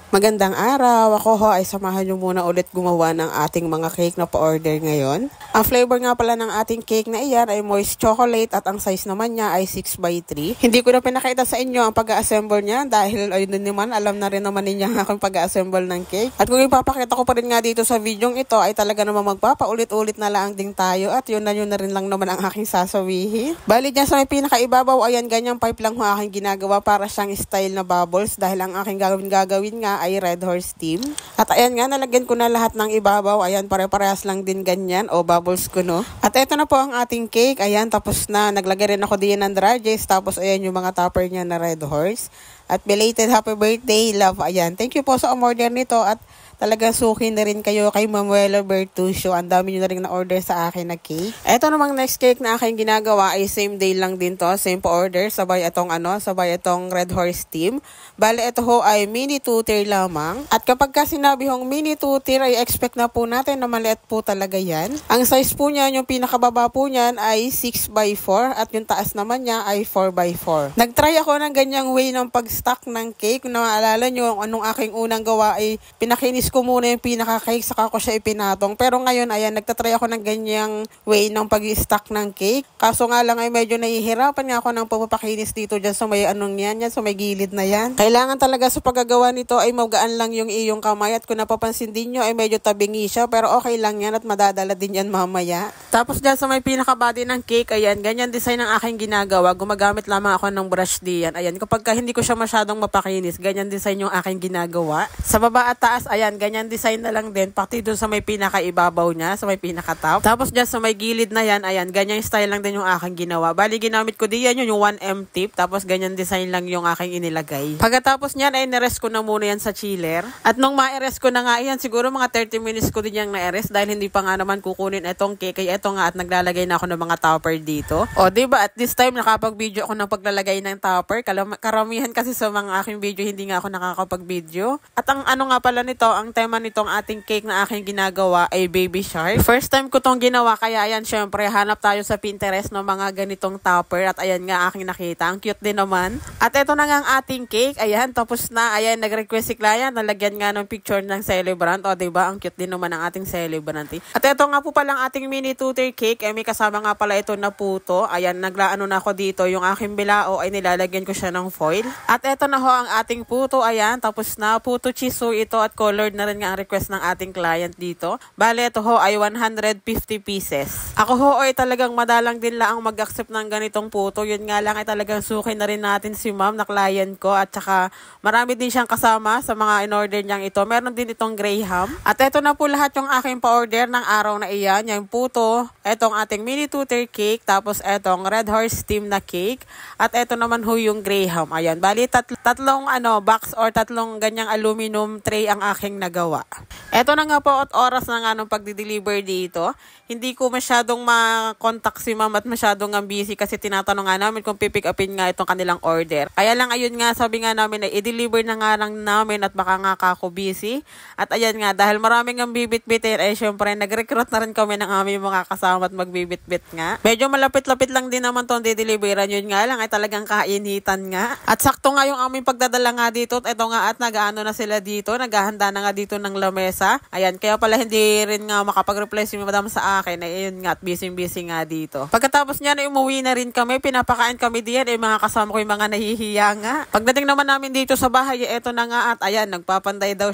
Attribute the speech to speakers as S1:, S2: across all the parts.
S1: Magandang araw! Ako ho ay samahan nyo muna ulit gumawa ng ating mga cake na pa-order ngayon. Ang flavor nga pala ng ating cake na iyan ay moist chocolate at ang size naman niya ay 6x3. Hindi ko na pinakita sa inyo ang pag-assemble niya dahil ayun din naman, alam na rin naman ninyo ang aking pag-assemble ng cake. At kung ipapakita ko pa rin nga dito sa video ito ay talaga naman magpapaulit-ulit na lang din tayo at yun na rin lang naman ang aking sasawihin. Bali dyan sa may pinakaibabaw, ayan ganyang pipe lang ho aking ginagawa para siyang style na bubbles dahil ang aking gagawin nga ay Red Horse Steam. At ayan nga, nalagyan ko na lahat ng ibabaw. Ayan, pare-parehas lang din ganyan o bubbles ko, no? At ito na po ang ating cake. Ayan, tapos na. Naglagay rin ako diyan ng dry gels. Tapos ayan yung mga topper niya na Red Horse. At belated happy birthday, love. Ayan, thank you po sa umorder nito at talagang suki na rin kayo kay Manuela Bertuccio. Ang dami nyo na rin na-order sa akin na cake. Ito namang next cake na aking ginagawa ay same day lang din to. Same po order. Sabay itong Red Horse Steam. Bale, ito ho ay mini 2-tier lamang. At kapag ka sinabi hong mini 2-tier ay expect na po natin na maliit po talaga yan. Ang size po niyan, yung pinakababa po niyan ay 6x4 at yung taas naman niya ay 4x4. Nagtry ako ng ganyang way ng pag-stack ng cake. Kung naalala nyo, anong aking unang gawa ay pinakinis ko muna yung pinaka-cake saka ko siya ipinatong. Pero ngayon, ayan, nagtatry ako ng ganyang way ng pag-stack ng cake. Kaso nga lang ay medyo nahihirapan nga ako ng pagpapakinis dito dyan sa may yan sa may gilid na yan. Kailangan talaga sa paggagawa nito ay magaan lang yung iyong kamay at kung napapansin din nyo ay medyo tabingi siya pero okay lang yan at madadala din yan mamaya. Tapos dyan sa may pinaka-body ng cake, ayan, ganyan design ang aking ginagawa. Gumagamit lamang ako ng brush diyan. Ayan, kapag hindi ko siya masyadong mapakinis, ganyan design yung aking ginagawa. Sa baba at taas, ayan, ganyan design na lang din, pati doon sa may pinaka-ibabaw niya, sa may pinaka-top. Tapos dyan sa may gilid na yan, ayan, ganyan style lang din yung aking ginawa. Bali, ginamit ko diyan yung 1M tip, tapos ganyan design lang yung aking inilagay. Pagkatapos niyan, ay nirest ko na muna yan sa chiller. At nung ma-rest ko na nga yan, siguro mga 30 minutes ko din yung na-rest dahil hindi pa nga naman kukunin itong cake. Kaya ito nga at naglalagay na ako ng mga topper dito. O, diba, at this time, nakapag-video ako ng paglalagay ng topper. Karamihan kasi sa mga aking video, hindi nga ako nakakapag-video. At ang ano nga pala nito, ang tema nitong ating cake na aking ginagawa ay baby shark. First time ko tong ginawa kaya ayan syempre hanap tayo sa Pinterest ng mga ganitong topper at ayan nga aking nakita. Ang cute din naman. At ito na nga ang ating cake. Ayan tapos na. Ayan nag-request si client. Nalagyan nga ng picture ng celebrant. O diba ang cute din naman ang ating celebrant. At ito nga po palang ating mini 2-tier cake. May kasama nga pala ito na puto. Ayan naglaano na ako dito. Yung aking bilao ay nilalagyan ko siya ng foil. At ito na ho ang ating puto. Ayan tapos na puto chisu ito at colored na rin nga ang request ng ating client dito. Bale, ito ho ay 150 pieces. Ako ho ay talagang madalang din lang mag-accept ng ganitong puto. Yun nga lang ay talagang suki na rin natin si ma'am na client ko at saka marami din siyang kasama sa mga in-order niyang ito. Meron din itong graham. At ito na po lahat yung aking pa-order ng araw na iyan. Yung puto, etong ating mini 2-tier cake, tapos etong Red Horse Steam na cake, at eto naman ho yung graham. Ayan, bali tatlong box or tatlong ganyang aluminum tray ang aking nagawa. Eto na nga po at oras na nga nung pagdi-deliver dito. Hindi ko masyadong ma-contact si ma'am at masyadong busy kasi tinatanong nga namin kung pipick upin nga itong kanilang order. Kaya lang ayun nga sabi nga namin na i-deliver na nga lang namin at baka nga ako busy. At ayan nga dahil maraming ang bibit-bitin ay syempre nag-recruit na rin kami ng aming mga kasama at magbibit-bit nga. Medyo malapit-lapit lang din naman itong di-deliveran. Yun nga lang ay talagang kainitan nga. At sakto nga yung aming pagdadala nga dito at ito nga at nag-ano na sila dito. Naghahanda na nga dito ng lamesa. Ayan, kaya pala hindi rin nga makapag-reply si madam sa akin. Ayun nga, at busy-busy nga dito. Pagkatapos niya na umuwi na rin kami, pinapakain kami diyan. Mga kasama ko yung mga nahihiya nga. Pagdating naman namin dito sa bahay, eto na nga at ayan, magpapantay daw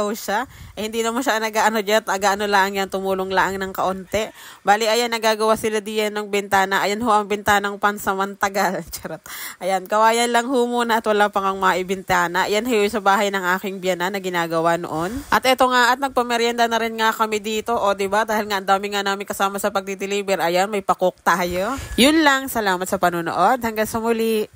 S1: siya. Hindi naman siya nag-ano dyan, aga-ano lang yan, tumulong lang ng kaunti. Bali, ayan, nagagawa sila diyan ng bintana. Ayan ho ang bintanang pansamantagal. Charot. Ayan, kawayan lang ho muna at wala pang ang maibintana. Ayan ho sa bahay ng aking biyanan na ginagawa noon. At eto nga, at nagpamerienda na rin nga kami dito. O, diba? Dahil nga, ang dami nga namin kasama sa pagdi-deliver. Ayan, may pakok tayo. Yun lang. Salamat sa panonood. Hanggang sa muli.